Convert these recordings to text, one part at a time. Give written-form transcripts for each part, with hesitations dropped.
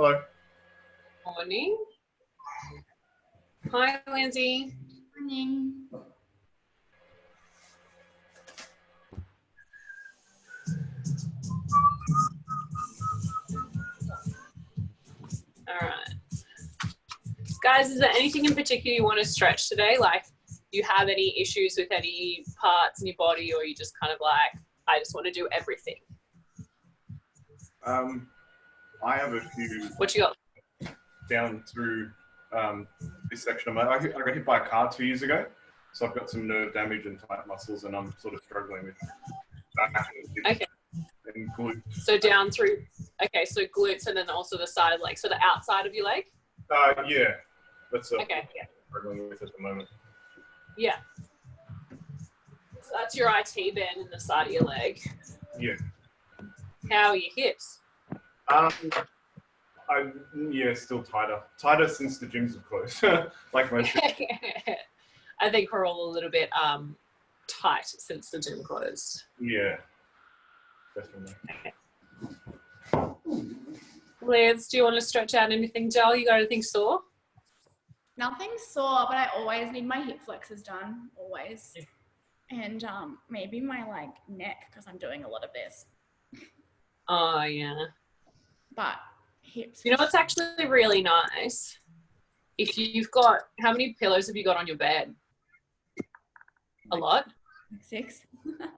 Hello. Morning. Hi, Lindsay. Morning. All right. Guys, is there anything in particular you want to stretch today? Like, do you have any issues with any parts in your body, or you just kind of like, I just want to do everything? I have a few. What you got? Down through this section of I got hit by a car 2 years ago, so I've got some nerve damage and tight muscles, and I'm sort of struggling with back and glutes. So down through, okay, so glutes, and then also the side, like, so the outside of your leg? Yeah, that's okay. Yeah. Struggling with at the moment. Yeah. So that's your IT band in the side of your leg. Yeah. How are your hips? Still tighter since the gyms have closed. Like most. I think we're all a little bit tight since the gym closed. Yeah, definitely. Okay. Liz, do you want to stretch out anything, Joel? You got anything sore? Nothing sore, but I always need my hip flexors done, always. And maybe my neck, because I'm doing a lot of this. Oh yeah. But hips. You know what's actually really nice? If you've got, how many pillows have you got on your bed? A lot? 6.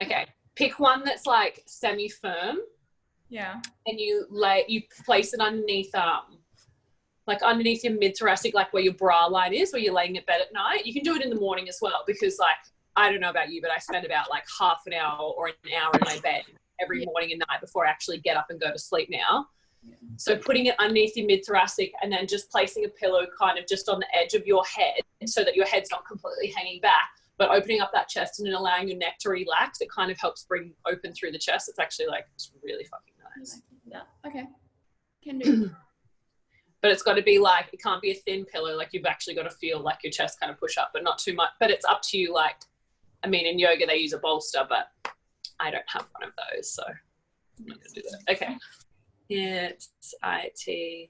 Okay. Pick one that's like semi-firm. Yeah. And you place it underneath underneath your mid-thoracic, like where your bra line is, where you're laying in bed at night. You can do it in the morning as well, because I don't know about you, but I spend about half an hour or an hour in my bed every morning and night before I actually get up and go to sleep now. So putting it underneath your mid-thoracic and then just placing a pillow kind of just on the edge of your head so that your head's not completely hanging back, but opening up that chest and then allowing your neck to relax, it kind of helps bring open through the chest. It's actually it's really fucking nice. Yeah. Okay. Can do. But it's got to be it can't be a thin pillow. You've actually got to feel your chest kind of push up, but not too much. But it's up to you. In yoga they use a bolster, but I don't have one of those, so I'm not going to do that. Okay. It's IT.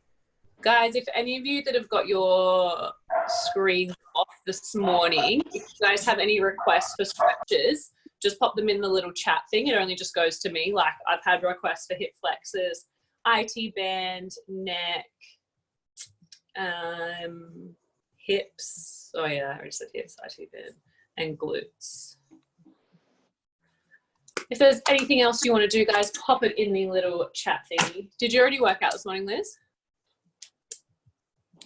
Guys, if any of you that have got your screens off this morning, if you guys have any requests for stretches, just pop them in the little chat thing. It only just goes to me. I've had requests for hip flexors, IT band, neck, hips. Oh yeah, I already said hips, IT band, and glutes. If there's anything else you want to do, guys, pop it in the little chat thingy. Did you already work out this morning, Liz?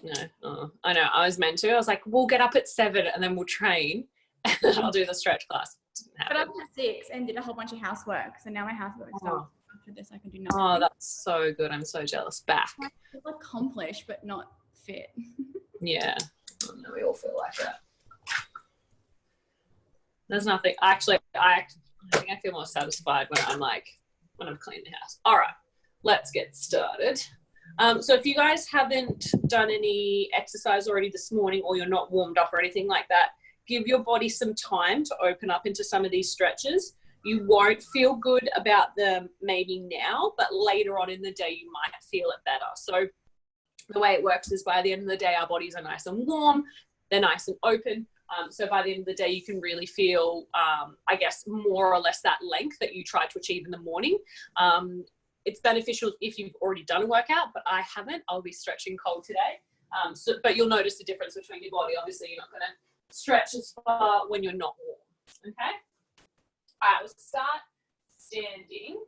No. Oh, I know. I was meant to. I was like, we'll get up at 7 and then we'll train and then I'll do the stretch class. But up at 6 and did a whole bunch of housework. So now my housework is done. After this, I can do nothing. Oh, that's so good. I'm so jealous. Back. I feel accomplished, but not fit. Yeah. Oh, no, we all feel like that. There's nothing. Actually, I think I feel more satisfied when I've cleaned the house. All right, let's get started. So if you guys haven't done any exercise already this morning, or you're not warmed up or anything like that, give your body some time to open up into some of these stretches. You won't feel good about them maybe now, but later on in the day, you might feel it better. So the way it works is by the end of the day, our bodies are nice and warm. They're nice and open. So by the end of the day, you can really feel, I guess, more or less that length that you try to achieve in the morning. It's beneficial if you've already done a workout, but I haven't. I'll be stretching cold today. But you'll notice the difference between your body. Obviously, you're not going to stretch as far when you're not warm. Okay? All right, we'll start standing.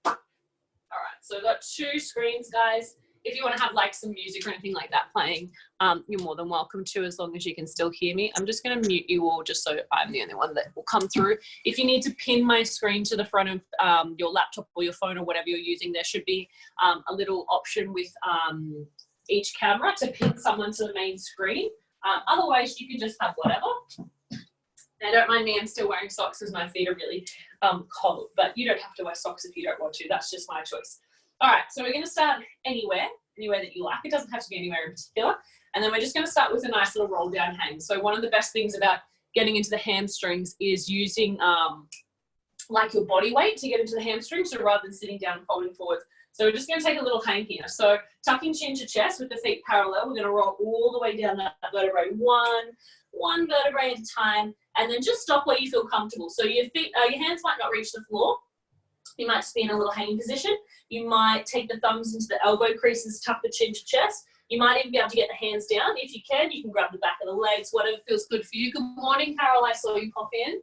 All right, so I've got 2 screens, guys. If you want to have some music or anything like that playing, you're more than welcome to, as long as you can still hear me. I'm just going to mute you all just so I'm the only one that will come through. If you need to pin my screen to the front of your laptop or your phone or whatever you're using, there should be a little option with each camera to pin someone to the main screen. Otherwise, you can just have whatever. Now, don't mind me, I'm still wearing socks because my feet are really cold, but you don't have to wear socks if you don't want to. That's just my choice. All right, so we're going to start anywhere that you like. It doesn't have to be anywhere in particular. And then we're just going to start with a nice little roll down hang. So one of the best things about getting into the hamstrings is using like your body weight to get into the hamstring, so rather than sitting down and folding forwards. So we're just going to take a little hang here. So tucking chin to chest with the feet parallel. We're going to roll all the way down that vertebrae, one vertebrae at a time, and then just stop where you feel comfortable. So your feet, your hands might not reach the floor. You might just be in a little hanging position. You might take the thumbs into the elbow creases, tuck the chin to chest. You might even be able to get the hands down. If you can grab the back of the legs, whatever feels good for you. Good morning, Carol. I saw you pop in.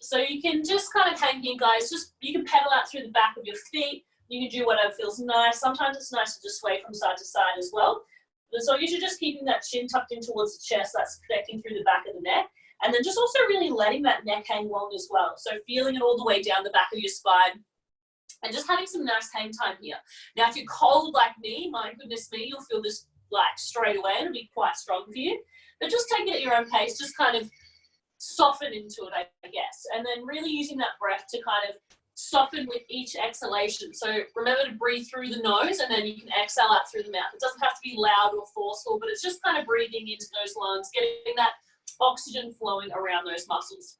So you can just kind of hang here, guys. Just you can pedal out through the back of your feet. You can do whatever feels nice. Sometimes it's nice to just sway from side to side as well. But as long as you're just keeping that chin tucked in towards the chest, that's connecting through the back of the neck. And then just also really letting that neck hang long as well. So feeling it all the way down the back of your spine. And just having some nice hang time here. Now, if you're cold like me, my goodness me, you'll feel this like straight away. It'll be quite strong for you. But just take it at your own pace. Just kind of soften into it, I guess. And then really using that breath to kind of soften with each exhalation. So remember to breathe through the nose, and then you can exhale out through the mouth. It doesn't have to be loud or forceful, but it's just kind of breathing into those lungs, getting that oxygen flowing around those muscles.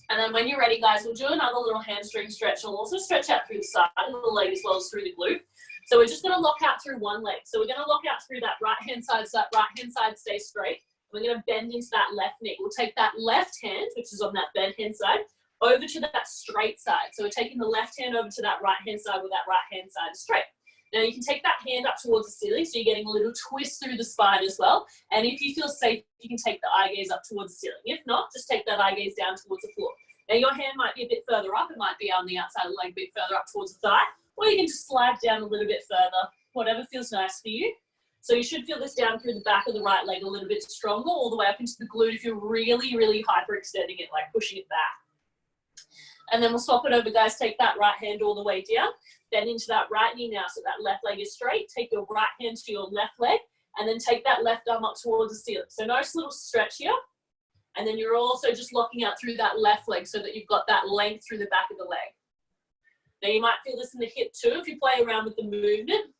And then when you're ready, guys, we'll do another little hamstring stretch. We'll also stretch out through the side of the leg as well as through the glute. So we're just going to lock out through one leg. So we're going to lock out through that right-hand side, so that right-hand side stays straight. We're going to bend into that left knee. We'll take that left hand, which is on that bent hand side, over to that straight side. So we're taking the left hand over to that right-hand side where that right-hand side is straight. Now you can take that hand up towards the ceiling, so you're getting a little twist through the spine as well. And if you feel safe, you can take the eye gaze up towards the ceiling. If not, just take that eye gaze down towards the floor. Now your hand might be a bit further up. It might be on the outside of the leg, a bit further up towards the thigh. Or you can just slide down a little bit further, whatever feels nice for you. So you should feel this down through the back of the right leg a little bit stronger, all the way up into the glute if you're really, really hyperextending it, like pushing it back. And then we'll swap it over, guys. Take that right hand all the way down, bend into that right knee now so that left leg is straight. Take your right hand to your left leg, and then take that left arm up towards the ceiling. So nice little stretch here. And then you're also just locking out through that left leg so that you've got that length through the back of the leg. Now you might feel this in the hip too. If you play around with the movement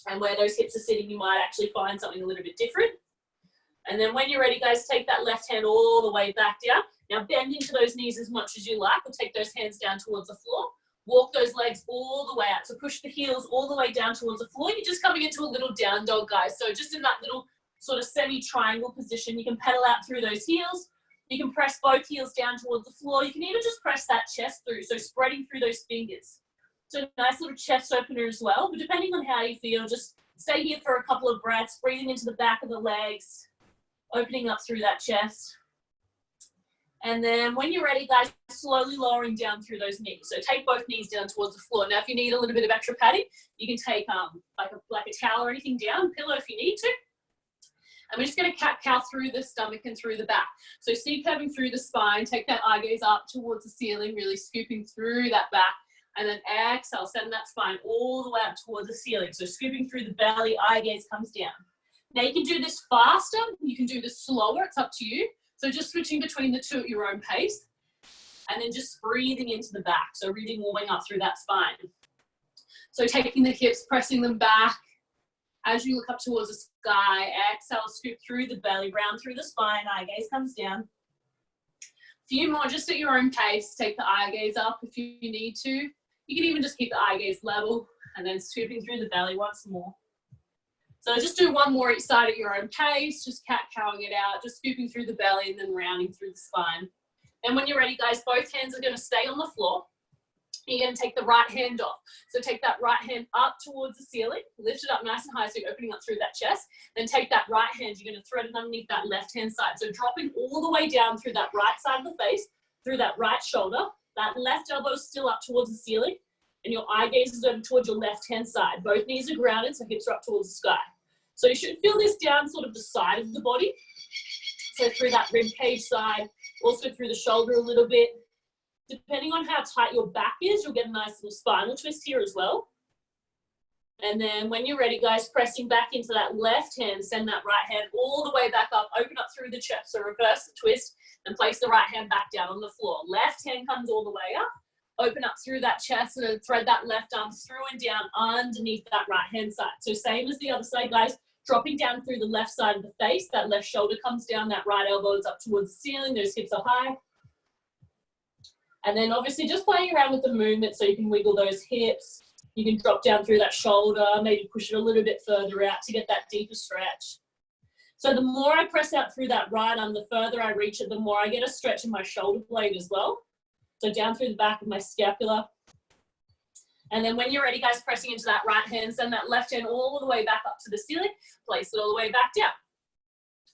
and where those hips are sitting, you might actually find something a little bit different. And then when you're ready, guys, take that left hand all the way back down. Now bend into those knees as much as you like. We'll take those hands down towards the floor. Walk those legs all the way out. So push the heels all the way down towards the floor. You're just coming into a little down dog, guys. So just in that little sort of semi-triangle position, you can pedal out through those heels. You can press both heels down towards the floor. You can even just press that chest through, so spreading through those fingers. So nice little chest opener as well. But depending on how you feel, just stay here for a couple of breaths, breathing into the back of the legs, opening up through that chest. And then when you're ready, guys, slowly lowering down through those knees. So take both knees down towards the floor. Now, if you need a little bit of extra padding, you can take like a towel or anything down, pillow if you need to. And we're just going to cat-cow through the stomach and through the back. So C-curving through the spine, take that eye gaze up towards the ceiling, really scooping through that back. And then exhale, send that spine all the way up towards the ceiling. So scooping through the belly, eye gaze comes down. Now you can do this faster, you can do this slower, it's up to you. So just switching between the two at your own pace. And then just breathing into the back. So really warming up through that spine. So taking the hips, pressing them back. As you look up towards the sky, exhale, scoop through the belly, round through the spine, eye gaze comes down. A few more just at your own pace. Take the eye gaze up if you need to. You can even just keep the eye gaze level and then scooping through the belly once more. So just do one more each side at your own pace, just cat-cowing it out, just scooping through the belly and then rounding through the spine. And when you're ready, guys, both hands are going to stay on the floor. You're going to take the right hand off. So take that right hand up towards the ceiling, lift it up nice and high so you're opening up through that chest. Then take that right hand, you're going to thread it underneath that left hand side. So dropping all the way down through that right side of the face, through that right shoulder. That left elbow is still up towards the ceiling. And your eye gaze is over towards your left-hand side. Both knees are grounded, so hips are up towards the sky. So you should feel this down sort of the side of the body. So through that rib cage side, also through the shoulder a little bit. Depending on how tight your back is, you'll get a nice little spinal twist here as well. And then when you're ready, guys, pressing back into that left hand, send that right hand all the way back up, open up through the chest. So reverse the twist and place the right hand back down on the floor. Left hand comes all the way up. Open up through that chest and then thread that left arm through and down underneath that right hand side. So same as the other side, guys, dropping down through the left side of the face. That left shoulder comes down, that right elbow is up towards the ceiling, those hips are high. And then obviously just playing around with the movement so you can wiggle those hips. You can drop down through that shoulder, maybe push it a little bit further out to get that deeper stretch. So the more I press out through that right arm, the further I reach it, the more I get a stretch in my shoulder blade as well. So down through the back of my scapula. And then when you're ready, guys, pressing into that right hand, send that left hand all the way back up to the ceiling, place it all the way back down.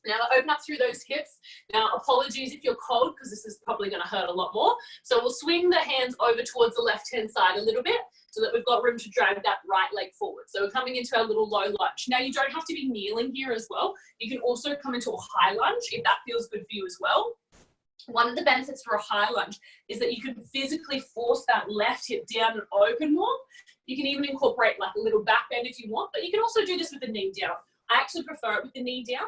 Now open up through those hips. Now apologies if you're cold, because this is probably going to hurt a lot more. So we'll swing the hands over towards the left-hand side a little bit so that we've got room to drag that right leg forward. So we're coming into our little low lunge. Now you don't have to be kneeling here as well. You can also come into a high lunge if that feels good for you as well. One of the benefits for a high lunge is that you can physically force that left hip down and open more. You can even incorporate like a little back bend if you want, but you can also do this with the knee down. I actually prefer it with the knee down.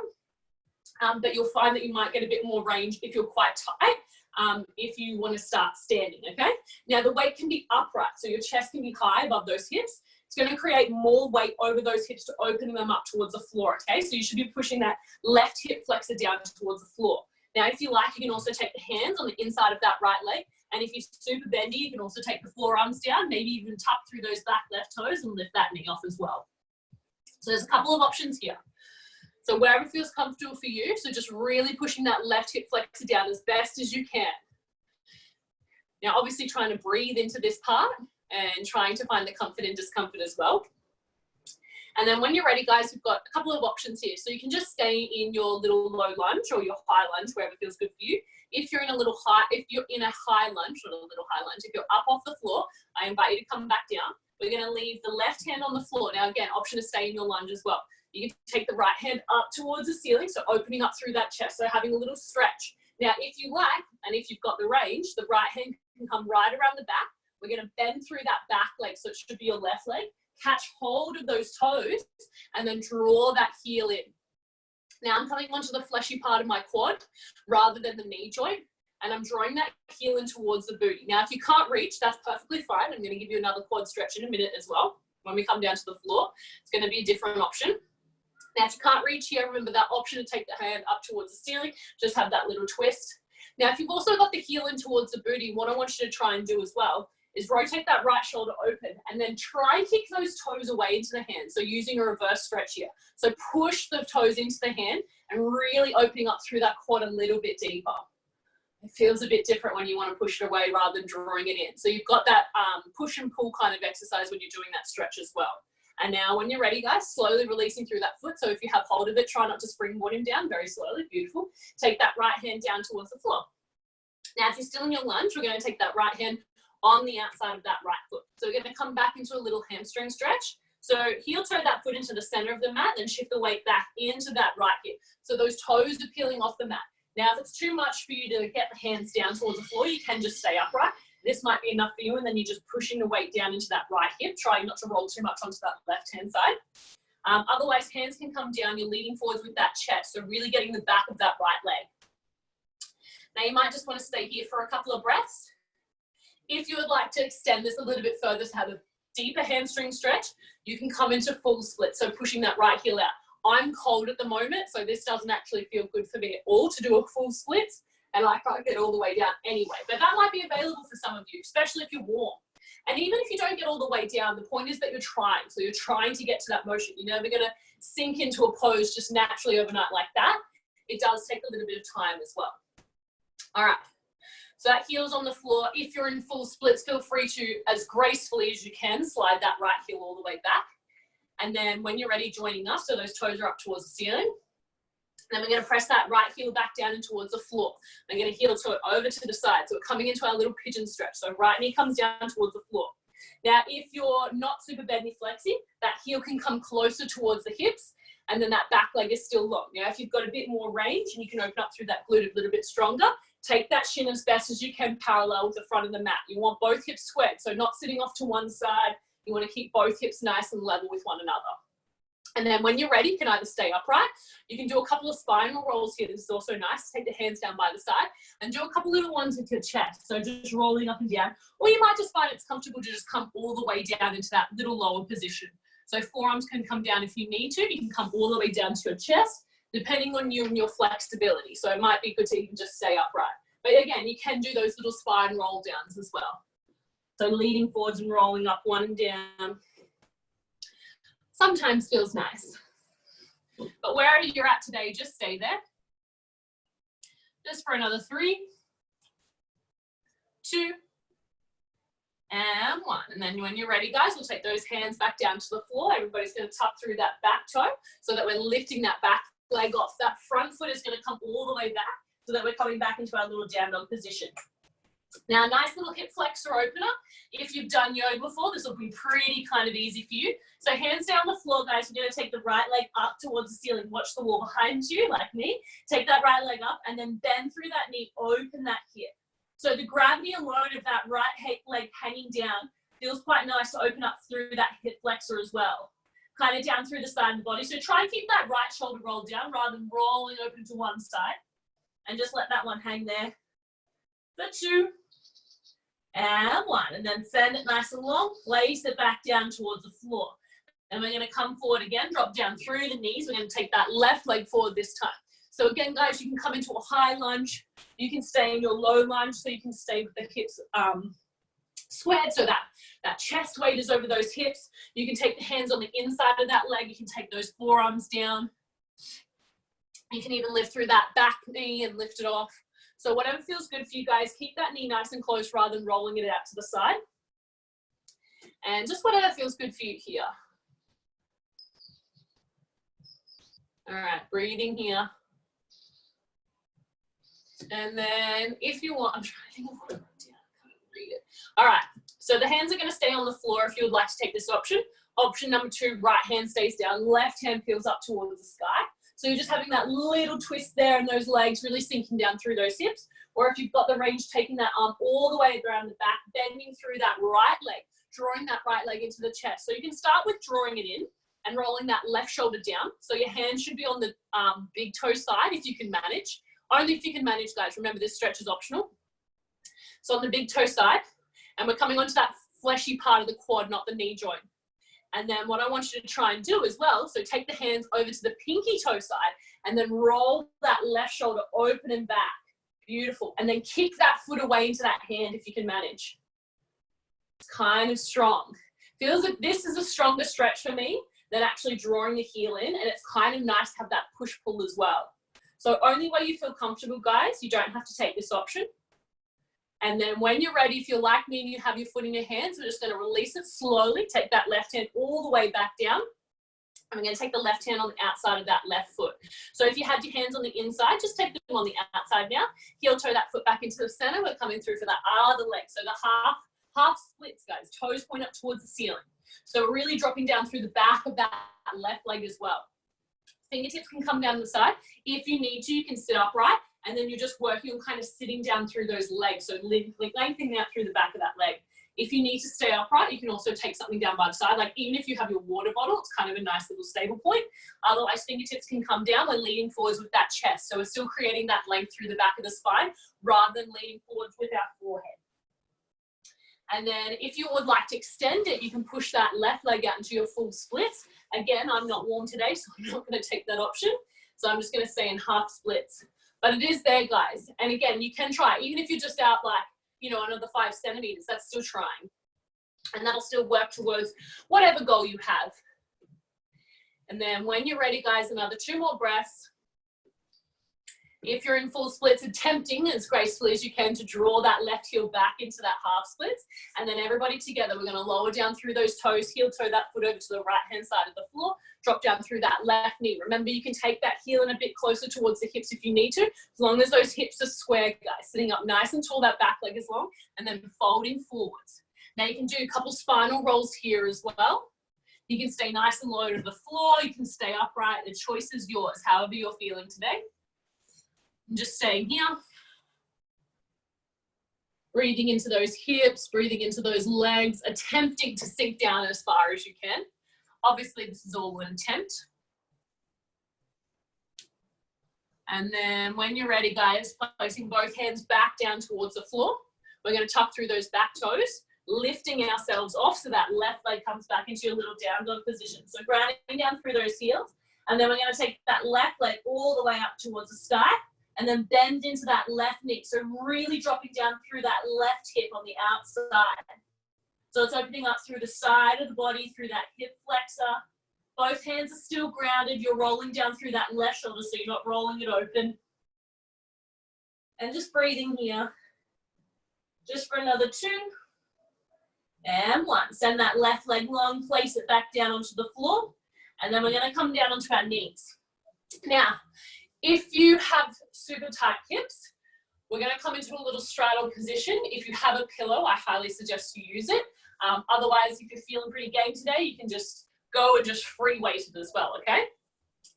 But you'll find that you might get a bit more range if you're quite tight, if you want to start standing, okay? Now the weight can be upright, so your chest can be high above those hips. It's going to create more weight over those hips to open them up towards the floor, okay? So you should be pushing that left hip flexor down towards the floor. Now if you like, you can also take the hands on the inside of that right leg, and if you're super bendy, you can also take the forearms down, maybe even tuck through those back left toes and lift that knee off as well. So there's a couple of options here. So wherever feels comfortable for you, so just really pushing that left hip flexor down as best as you can. Now, obviously trying to breathe into this part and trying to find the comfort and discomfort as well. And then when you're ready, guys, we've got a couple of options here. So you can just stay in your little low lunge or your high lunge, wherever feels good for you. If you're in a high lunge, not a little high lunge, if you're up off the floor, I invite you to come back down. We're going to leave the left hand on the floor. Now, again, option to stay in your lunge as well. You can take the right hand up towards the ceiling, so opening up through that chest, so having a little stretch. Now, if you like, and if you've got the range, the right hand can come right around the back. We're going to bend through that back leg, so it should be your left leg. Catch hold of those toes, and then draw that heel in. Now, I'm coming onto the fleshy part of my quad, rather than the knee joint, and I'm drawing that heel in towards the booty. Now, if you can't reach, that's perfectly fine. I'm going to give you another quad stretch in a minute as well. When we come down to the floor, it's going to be a different option. Now, if you can't reach here, remember that option to take the hand up towards the ceiling, just have that little twist. Now, if you've also got the heel in towards the booty, what I want you to try and do as well is rotate that right shoulder open and then try and kick those toes away into the hand. So using a reverse stretch here. So push the toes into the hand and really opening up through that quad a little bit deeper. It feels a bit different when you want to push it away rather than drawing it in. So you've got that push and pull kind of exercise when you're doing that stretch as well. And now when you're ready, guys, slowly releasing through that foot. So if you have hold of it, try not to springboard him down, very slowly, beautiful. Take that right hand down towards the floor. Now, if you're still in your lunge, we're going to take that right hand on the outside of that right foot. So we're going to come back into a little hamstring stretch. So heel toe that foot into the center of the mat, then shift the weight back into that right hip. So those toes are peeling off the mat. Now, if it's too much for you to get the hands down towards the floor, you can just stay upright. This might be enough for you, and then you're just pushing the weight down into that right hip, trying not to roll too much onto that left-hand side. Otherwise, hands can come down. You're leaning forwards with that chest, so really getting the back of that right leg. Now, you might just want to stay here for a couple of breaths. If you would like to extend this a little bit further to have a deeper hamstring stretch, you can come into full split, so pushing that right heel out. I'm cold at the moment, so this doesn't actually feel good for me at all to do a full split, and I can't get all the way down anyway. But that might be available for some of you, especially if you're warm. And even if you don't get all the way down, the point is that you're trying. So you're trying to get to that motion. You're never going to sink into a pose just naturally overnight like that. It does take a little bit of time as well. All right. So that heel's on the floor. If you're in full splits, feel free to, as gracefully as you can, slide that right heel all the way back. And then when you're ready, joining us, so those toes are up towards the ceiling. Then we're going to press that right heel back down and towards the floor. I'm going to heel toe it over to the side. So we're coming into our little pigeon stretch. So right knee comes down towards the floor. Now, if you're not super bendy flexy, that heel can come closer towards the hips, and then that back leg is still long. Now, if you've got a bit more range and you can open up through that glute a little bit stronger, take that shin as best as you can parallel with the front of the mat. You want both hips squared, so not sitting off to one side. You want to keep both hips nice and level with one another. And then when you're ready, you can either stay upright. You can do a couple of spinal rolls here. This is also nice. Take the hands down by the side and do a couple little ones with your chest. So just rolling up and down. Or you might just find it's comfortable to just come all the way down into that little lower position. So forearms can come down if you need to. You can come all the way down to your chest, depending on you and your flexibility. So it might be good to even just stay upright. But again, you can do those little spine roll downs as well. So leaning forwards and rolling up, one and down. Sometimes feels nice. But wherever you're at today, just stay there. Just for another 3, 2, and 1. And then when you're ready, guys, we'll take those hands back down to the floor. Everybody's going to tuck through that back toe so that we're lifting that back leg off. That front foot is going to come all the way back so that we're coming back into our little down dog position. Now, nice little hip flexor opener. If you've done yoga before, this will be pretty kind of easy for you. So hands down the floor, guys. You're going to take the right leg up towards the ceiling. Watch the wall behind you, like me. Take that right leg up and then bend through that knee. Open that hip. So the gravity alone of that right leg hanging down feels quite nice to open up through that hip flexor as well. Kind of down through the side of the body. So try and keep that right shoulder rolled down rather than rolling open to one side. And just let that one hang there. For 2, and 1. And then send it nice and long. Place it back down towards the floor. And we're going to come forward again, drop down through the knees. We're going to take that left leg forward this time. So again, guys, you can come into a high lunge. You can stay in your low lunge, so you can stay with the hips squared, so that chest weight is over those hips. You can take the hands on the inside of that leg. You can take those forearms down. You can even lift through that back knee and lift it off. So whatever feels good for you guys, keep that knee nice and close rather than rolling it out to the side. And just whatever feels good for you here. All right, breathing here. And then if you want, I'm trying to think of what I wrote down. I can't read it. All right, so the hands are going to stay on the floor if you would like to take this option. Option number 2, right hand stays down, left hand peels up towards the sky. So you're just having that little twist there and those legs really sinking down through those hips. Or if you've got the range, taking that arm all the way around the back, bending through that right leg, drawing that right leg into the chest. So you can start with drawing it in and rolling that left shoulder down. So your hand should be on the big toe side if you can manage. Only if you can manage, guys. Remember, this stretch is optional. So on the big toe side, and we're coming onto that fleshy part of the quad, not the knee joint. And then what I want you to try and do as well, so take the hands over to the pinky toe side and then roll that left shoulder open and back. Beautiful. And then kick that foot away into that hand if you can manage. It's kind of strong. Feels like this is a stronger stretch for me than actually drawing the heel in, and it's kind of nice to have that push-pull as well. So only way you feel comfortable, guys. You don't have to take this option. And then when you're ready, if you're like me and you have your foot in your hands, we're just going to release it slowly. Take that left hand all the way back down. And we're going to take the left hand on the outside of that left foot. So if you had your hands on the inside, just take them on the outside now. Heel toe that foot back into the center. We're coming through for that other leg. So the half splits, guys. Toes point up towards the ceiling. So we're really dropping down through the back of that left leg as well. Fingertips can come down the side. If you need to, you can sit upright. And then you're just working on kind of sitting down through those legs. So lengthening out through the back of that leg. If you need to stay upright, you can also take something down by the side. Like even if you have your water bottle, it's kind of a nice little stable point. Otherwise, fingertips can come down. We're leaning forwards with that chest. So we're still creating that length through the back of the spine rather than leaning forwards with our forehead. And then if you would like to extend it, you can push that left leg out into your full splits. Again, I'm not warm today, so I'm not going to take that option. So I'm just going to stay in half splits. But it is there, guys. And again, you can try. Even if you're just out like, you know, another 5 centimeters, that's still trying. And that'll still work towards whatever goal you have. And then when you're ready, guys, another 2 more breaths. If you're in full splits, attempting as gracefully as you can to draw that left heel back into that half splits. And then everybody together, we're going to lower down through those toes, heel toe that foot over to the right-hand side of the floor, drop down through that left knee. Remember, you can take that heel in a bit closer towards the hips if you need to, as long as those hips are square, guys. Sitting up nice and tall, that back leg is long, and then folding forwards. Now you can do a couple spinal rolls here as well. You can stay nice and low to the floor. You can stay upright. The choice is yours, however you're feeling today. And just staying here. Breathing into those hips, breathing into those legs, attempting to sink down as far as you can. Obviously, this is all an attempt. And then when you're ready, guys, placing both hands back down towards the floor. We're going to tuck through those back toes, lifting ourselves off so that left leg comes back into your little down dog position. So grounding down through those heels. And then we're going to take that left leg all the way up towards the sky and then bend into that left knee. So really dropping down through that left hip on the outside. So it's opening up through the side of the body, through that hip flexor. Both hands are still grounded. You're rolling down through that left shoulder, so you're not rolling it open. And just breathing here. Just for another 2. And 1. Send that left leg long, place it back down onto the floor. And then we're going to come down onto our knees. Now, if you have super tight hips, we're going to come into a little straddle position. If you have a pillow, I highly suggest you use it. Otherwise, if you're feeling pretty game today, you can just go and just free weight it as well, okay?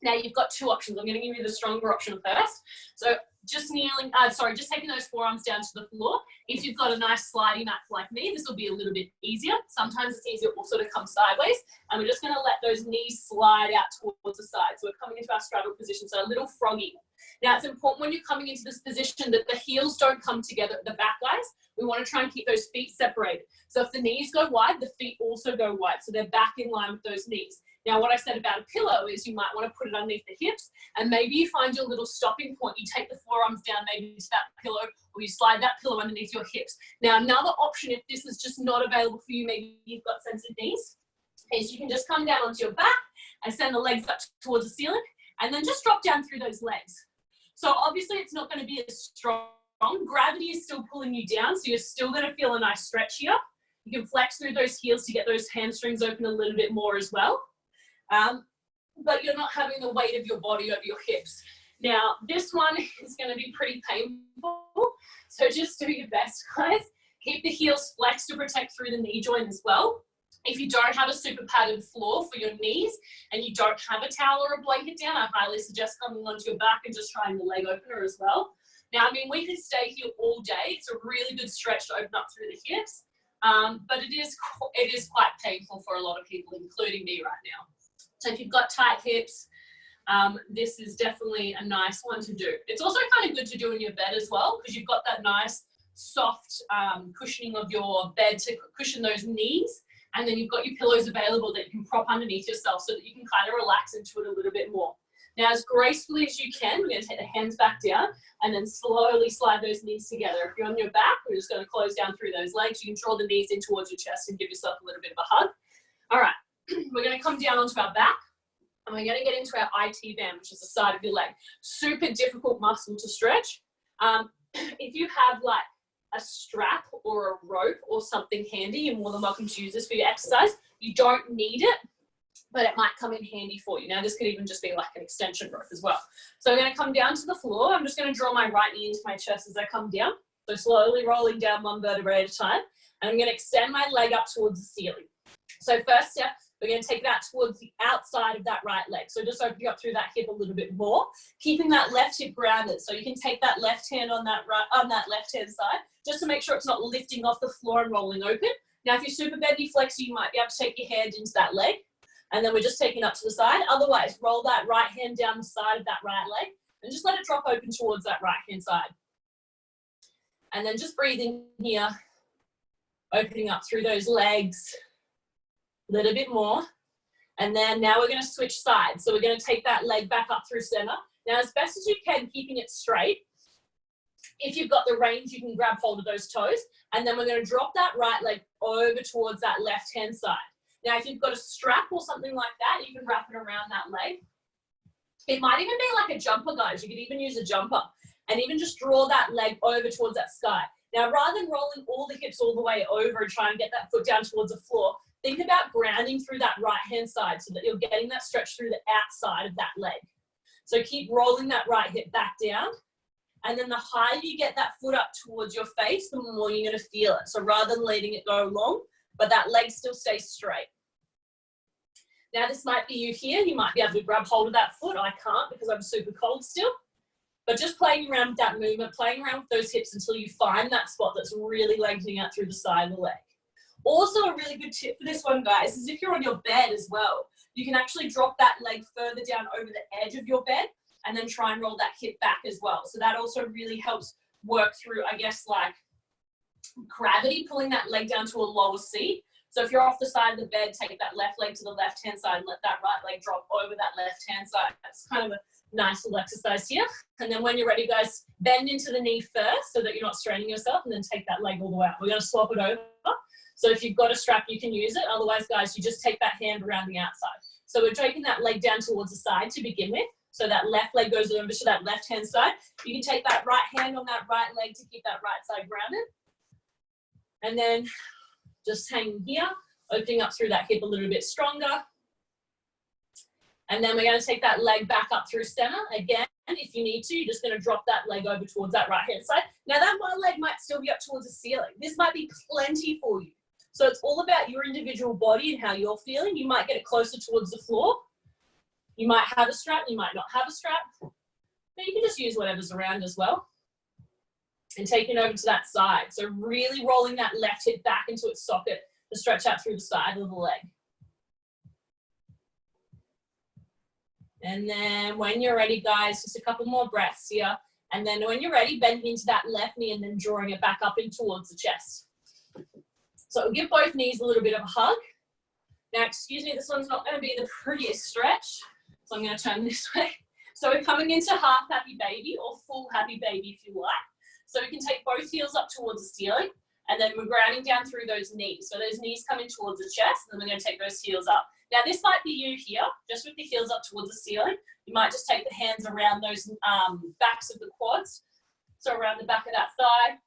Now, you've got 2 options. I'm going to give you the stronger option first. So just just taking those forearms down to the floor. If you've got a nice sliding mat like me, this will be a little bit easier. Sometimes it's easier, we'll sort of come sideways, and we're just going to let those knees slide out towards the side. So we're coming into our straddle position, so a little froggy. Now, it's important when you're coming into this position that the heels don't come together at the back, guys. We want to try and keep those feet separated. So if the knees go wide, the feet also go wide, so they're back in line with those knees. Now, what I said about a pillow is you might want to put it underneath the hips, and maybe you find your little stopping point. You take the forearms down maybe to that pillow, or you slide that pillow underneath your hips. Now, another option, if this is just not available for you, maybe you've got sensitive knees, is you can just come down onto your back and send the legs up towards the ceiling, and then just drop down through those legs. So obviously it's not going to be as strong. Gravity is still pulling you down, so you're still going to feel a nice stretch here. You can flex through those heels to get those hamstrings open a little bit more as well. But you're not having the weight of your body over your hips. Now, this one is going to be pretty painful, so just do your best, guys. Keep the heels flexed to protect through the knee joint as well. If you don't have a super padded floor for your knees and you don't have a towel or a blanket down, I highly suggest coming onto your back and just trying the leg opener as well. Now, I mean, we could stay here all day. It's a really good stretch to open up through the hips, but it is quite painful for a lot of people, including me right now. So if you've got tight hips, this is definitely a nice one to do. It's also kind of good to do in your bed as well, because you've got that nice soft cushioning of your bed to cushion those knees, and then you've got your pillows available that you can prop underneath yourself so that you can kind of relax into it a little bit more. Now, as gracefully as you can, we're going to take the hands back down and then slowly slide those knees together. If you're on your back, we're just going to close down through those legs. You can draw the knees in towards your chest and give yourself a little bit of a hug. All right. We're going to come down onto our back, and we're going to get into our IT band, which is the side of your leg. Super difficult muscle to stretch. If you have like a strap or a rope or something handy, you're more than welcome to use this for your exercise. You don't need it, but it might come in handy for you. Now, this could even just be like an extension rope as well. So I'm going to come down to the floor. I'm just going to draw my right knee into my chest as I come down. So slowly rolling down one vertebrae at a time. And I'm going to extend my leg up towards the ceiling. So first step, we're going to take that towards the outside of that right leg. So just opening up through that hip a little bit more, keeping that left hip grounded. So you can take that left hand on that left hand side, just to make sure it's not lifting off the floor and rolling open. Now, if you're super bendy flexor, you might be able to take your hand into that leg, and then we're just taking up to the side. Otherwise, roll that right hand down the side of that right leg, and just let it drop open towards that right hand side. And then just breathing here, opening up through those legs. A little bit more, and then now we're going to switch sides. So we're going to take that leg back up through center. Now, as best as you can, keeping it straight. If you've got the range, you can grab hold of those toes, and then we're going to drop that right leg over towards that left hand side. Now, if you've got a strap or something like that, you can wrap it around that leg. It might even be like a jumper, guys. You could even use a jumper and even just draw that leg over towards that sky. Now, rather than rolling all the hips all the way over and try and get that foot down towards the floor, think about grounding through that right-hand side so that you're getting that stretch through the outside of that leg. So keep rolling that right hip back down. And then the higher you get that foot up towards your face, the more you're going to feel it. So rather than letting it go long, but that leg still stays straight. Now, this might be you here. You might be able to grab hold of that foot. I can't because I'm super cold still. But just playing around with that movement, playing around with those hips until you find that spot that's really lengthening out through the side of the leg. Also, a really good tip for this one, guys, is if you're on your bed as well, you can actually drop that leg further down over the edge of your bed and then try and roll that hip back as well. So that also really helps work through, I guess, like gravity, pulling that leg down to a lower seat So if you're off the side of the bed, take that left leg to the left-hand side and let that right leg drop over that left-hand side. That's kind of a nice little exercise here. And then when you're ready, guys, bend into the knee first so that you're not straining yourself, and then take that leg all the way out. We're going to swap it over. So if you've got a strap, you can use it. Otherwise, guys, you just take that hand around the outside. So we're taking that leg down towards the side to begin with. So that left leg goes over to that left-hand side. You can take that right hand on that right leg to keep that right side grounded. And then just hanging here, opening up through that hip a little bit stronger. And then we're going to take that leg back up through center. Again, if you need to, you're just going to drop that leg over towards that right-hand side. Now that one leg might still be up towards the ceiling. This might be plenty for you. So it's all about your individual body and how you're feeling. You might get it closer towards the floor. You might have a strap, you might not have a strap. But you can just use whatever's around as well. And taking over to that side. So really rolling that left hip back into its socket to stretch out through the side of the leg. And then when you're ready, guys, just a couple more breaths here. And then when you're ready, bending into that left knee and then drawing it back up in towards the chest. So give both knees a little bit of a hug. Now, excuse me, this one's not going to be the prettiest stretch. So I'm going to turn this way. So we're coming into half happy baby or full happy baby if you like. So we can take both heels up towards the ceiling, and then we're grounding down through those knees. So those knees come in towards the chest, and then we're going to take those heels up. Now this might be you here, just with the heels up towards the ceiling. You might just take the hands around those backs of the quads. So around the back of that thigh,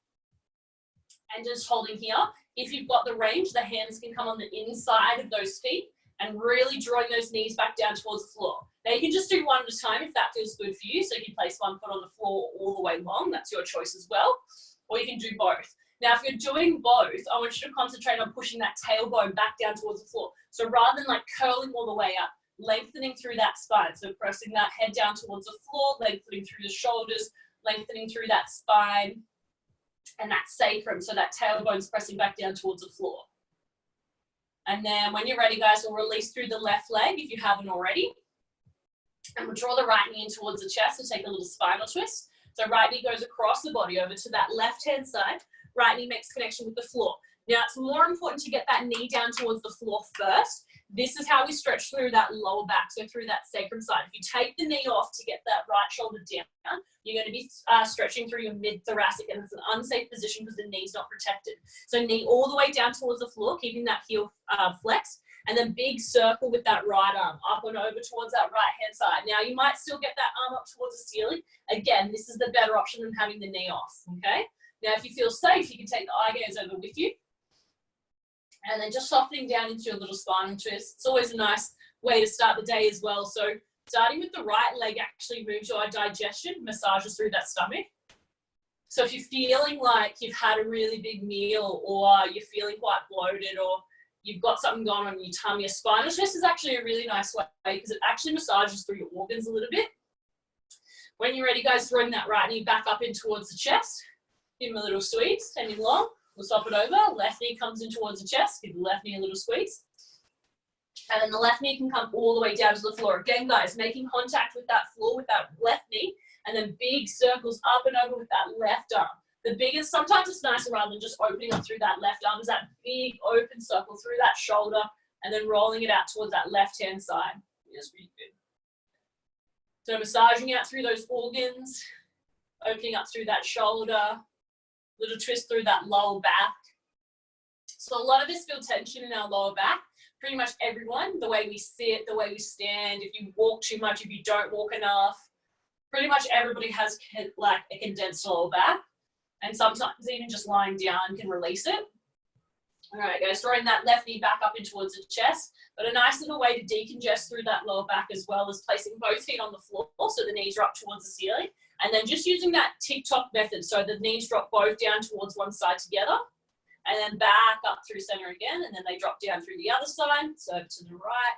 and just holding here. If you've got the range, the hands can come on the inside of those feet and really drawing those knees back down towards the floor. Now you can just do one at a time if that feels good for you. So you can place one foot on the floor all the way long. That's your choice as well. Or you can do both. Now, if you're doing both, I want you to concentrate on pushing that tailbone back down towards the floor. So rather than like curling all the way up, lengthening through that spine. So pressing that head down towards the floor, lengthening through the shoulders, lengthening through that spine and that sacrum. So that tailbone's pressing back down towards the floor. And then when you're ready, guys, we'll release through the left leg if you haven't already. And we'll draw the right knee in towards the chest and take a little spinal twist. So right knee goes across the body over to that left-hand side. Right knee makes connection with the floor. Now, it's more important to get that knee down towards the floor first. This is how we stretch through that lower back, so through that sacrum side. If you take the knee off to get that right shoulder down, you're going to be stretching through your mid-thoracic, and it's an unsafe position because the knee's not protected. So knee all the way down towards the floor, keeping that heel flexed, and then big circle with that right arm up and over towards that right-hand side. Now, you might still get that arm up towards the ceiling. Again, this is the better option than having the knee off, okay? Now, if you feel safe, you can take the eye gaze over with you. And then just softening down into your little spinal twist. It's always a nice way to start the day as well. So starting with the right leg actually moves your digestion, massages through that stomach. So if you're feeling like you've had a really big meal or you're feeling quite bloated or you've got something going on in your tummy, your spinal twist is actually a really nice way because it actually massages through your organs a little bit. When you're ready, guys, throwing that right knee back up in towards the chest. Give him a little squeeze, standing long. We'll swap it over. Left knee comes in towards the chest. Give the left knee a little squeeze. And then the left knee can come all the way down to the floor. Again, guys, making contact with that floor with that left knee. And then big circles up and over with that left arm. The biggest, sometimes it's nicer rather than just opening up through that left arm, is that big open circle through that shoulder and then rolling it out towards that left-hand side. That's really good. So massaging out through those organs, opening up through that shoulder, little twist through that lower back. So a lot of us feel tension in our lower back. Pretty much everyone, the way we sit, the way we stand, if you walk too much, if you don't walk enough, pretty much everybody has like a condensed lower back. And sometimes even just lying down can release it. All right, guys, throwing that left knee back up in towards the chest. But a nice little way to decongest through that lower back as well is placing both feet on the floor so the knees are up towards the ceiling. And then just using that tick-tock method, so the knees drop both down towards one side together, and then back up through center again, and then they drop down through the other side, so to the right.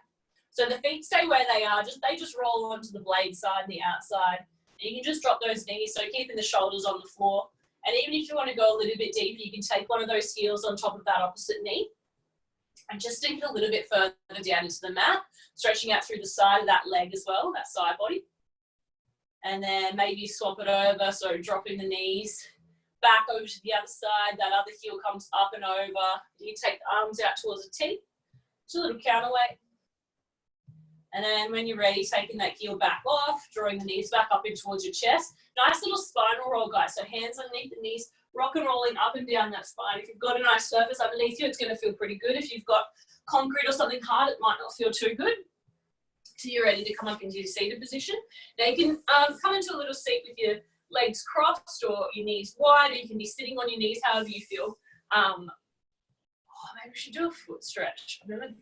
So the feet stay where they are, they just roll onto the blade side and the outside. And you can just drop those knees, so keeping the shoulders on the floor. And even if you want to go a little bit deeper, you can take one of those heels on top of that opposite knee, and just sink it a little bit further down into the mat, stretching out through the side of that leg as well, that side body. And then maybe swap it over, so dropping the knees, back over to the other side. That other heel comes up and over. You take the arms out towards a T. Just a little counterweight. And then when you're ready, taking that heel back off, drawing the knees back up in towards your chest. Nice little spinal roll, guys. So hands underneath the knees, rock and rolling up and down that spine. If you've got a nice surface underneath you, it's going to feel pretty good. If you've got concrete or something hard, it might not feel too good. So you're ready to come up into your seated position. Now you can come into a little seat with your legs crossed or your knees wide, or you can be sitting on your knees, however you feel. Maybe we should do a foot stretch.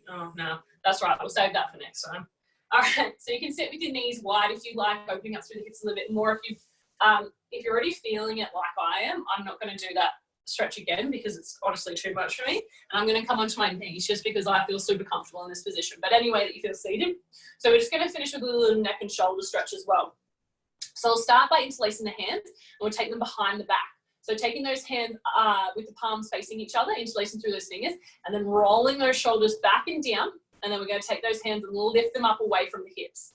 Oh, no, that's right. We'll save that for next time. All right, so you can sit with your knees wide if you like, opening up through the hips a little bit more. If you're already feeling it like I am, I'm not going to do that stretch again because it's honestly too much for me. And I'm going to come onto my knees just because I feel super comfortable in this position. But anyway, that you feel seated. So we're just going to finish with a little neck and shoulder stretch as well. So I'll start by interlacing the hands and we'll take them behind the back. So taking those hands with the palms facing each other, interlacing through those fingers, and then rolling those shoulders back and down. And then we're going to take those hands and lift them up away from the hips.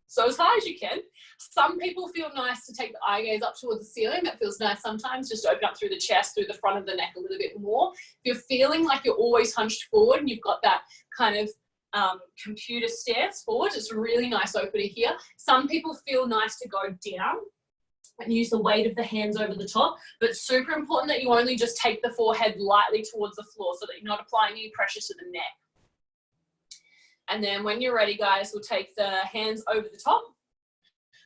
So as high as you can. Some people feel nice to take the eye gaze up towards the ceiling. That feels nice sometimes, just to open up through the chest, through the front of the neck a little bit more. If you're feeling like you're always hunched forward and you've got that kind of computer stance forward, it's a really nice opener here. Some people feel nice to go down and use the weight of the hands over the top, but it's super important that you only just take the forehead lightly towards the floor so that you're not applying any pressure to the neck. And then when you're ready, guys, we'll take the hands over the top.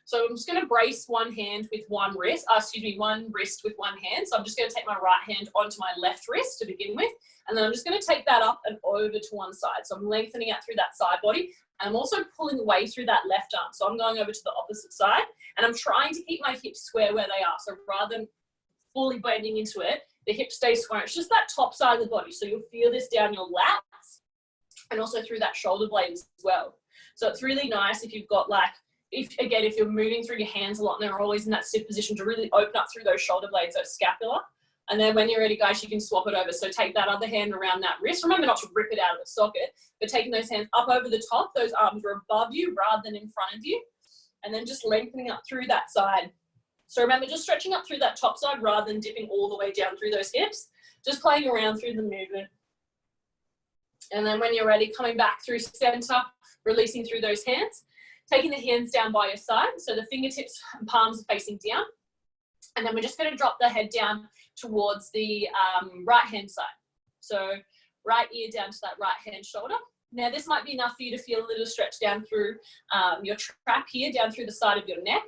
So I'm just going to brace one hand with one wrist, one wrist with one hand. So I'm just going to take my right hand onto my left wrist to begin with. And then I'm just going to take that up and over to one side. So I'm lengthening out through that side body. And I'm also pulling away through that left arm. So I'm going over to the opposite side. And I'm trying to keep my hips square where they are. So rather than fully bending into it, the hips stay square. It's just that top side of the body. So you'll feel this down your lats and also through that shoulder blade as well. So it's really nice if you've got like, if you're moving through your hands a lot and they're always in that stiff position, to really open up through those shoulder blades, those scapula. And then when you're ready, guys, you can swap it over. So take that other hand around that wrist. Remember not to rip it out of the socket, but taking those hands up over the top, those arms are above you rather than in front of you. And then just lengthening up through that side. So remember, just stretching up through that top side rather than dipping all the way down through those hips. Just playing around through the movement. And then when you're ready, coming back through center, releasing through those hands. Taking the hands down by your side. So the fingertips and palms are facing down. And then we're just going to drop the head down towards the right-hand side. So right ear down to that right-hand shoulder. Now this might be enough for you to feel a little stretch down through your trap here, down through the side of your neck.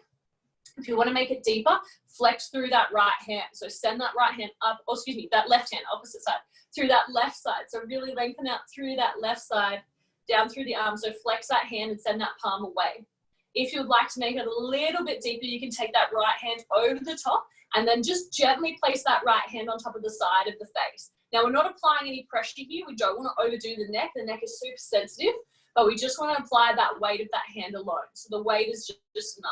If you want to make it deeper, flex through that right hand. So send that right hand up, that left hand, opposite side, through that left side. So really lengthen out through that left side, down through the arm. So flex that hand and send that palm away. If you'd like to make it a little bit deeper, you can take that right hand over the top and then just gently place that right hand on top of the side of the face. Now we're not applying any pressure here. We don't want to overdo the neck. The neck is super sensitive, but we just want to apply that weight of that hand alone. So the weight is just enough.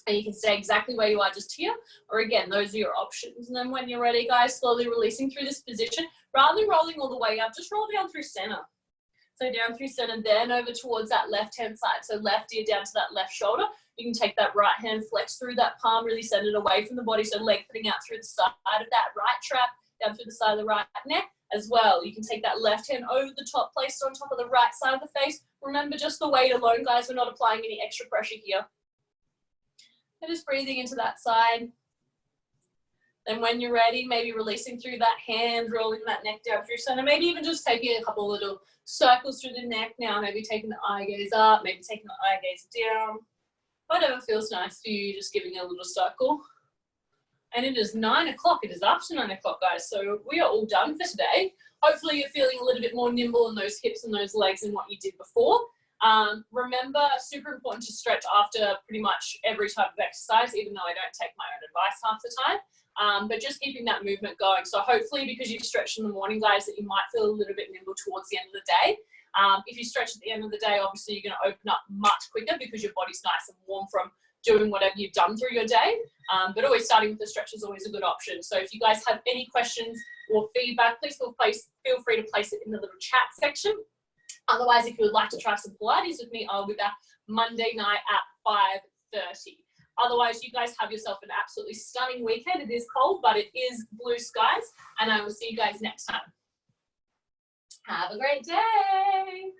And you can stay exactly where you are just here, or again, those are your options. And then when you're ready, guys, slowly releasing through this position, rather than rolling all the way up, just roll down through center. So down through center, then over towards that left-hand side. So left ear down to that left shoulder. You can take that right hand, flex through that palm, really send it away from the body. So lengthening out through the side of that right trap, down through the side of the right neck as well. You can take that left hand over the top, placed on top of the right side of the face. Remember, just the weight alone, guys. We're not applying any extra pressure here. And just breathing into that side. Then when you're ready, maybe releasing through that hand, rolling that neck down through center, maybe even just taking a couple of little circles through the neck now, maybe taking the eye gaze up, maybe taking the eye gaze down. Whatever feels nice for you, just giving it a little circle. And it is 9 o'clock. It is after 9 o'clock, guys. So we are all done for today. Hopefully you're feeling a little bit more nimble in those hips and those legs than what you did before. Remember, super important to stretch after pretty much every type of exercise, even though I don't take my own advice half the time. But just keeping that movement going. So hopefully because you've stretched in the morning, guys, that you might feel a little bit nimble towards the end of the day. If you stretch at the end of the day, obviously you're going to open up much quicker because your body's nice and warm from doing whatever you've done through your day. But always starting with the stretch is always a good option. So if you guys have any questions or feedback, please feel free to place it in the little chat section. Otherwise, if you would like to try some Pilates with me, I'll be back Monday night at 5:30. Otherwise, you guys have yourself an absolutely stunning weekend. It is cold, but it is blue skies, and I will see you guys next time. Have a great day.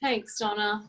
Thanks, Donna.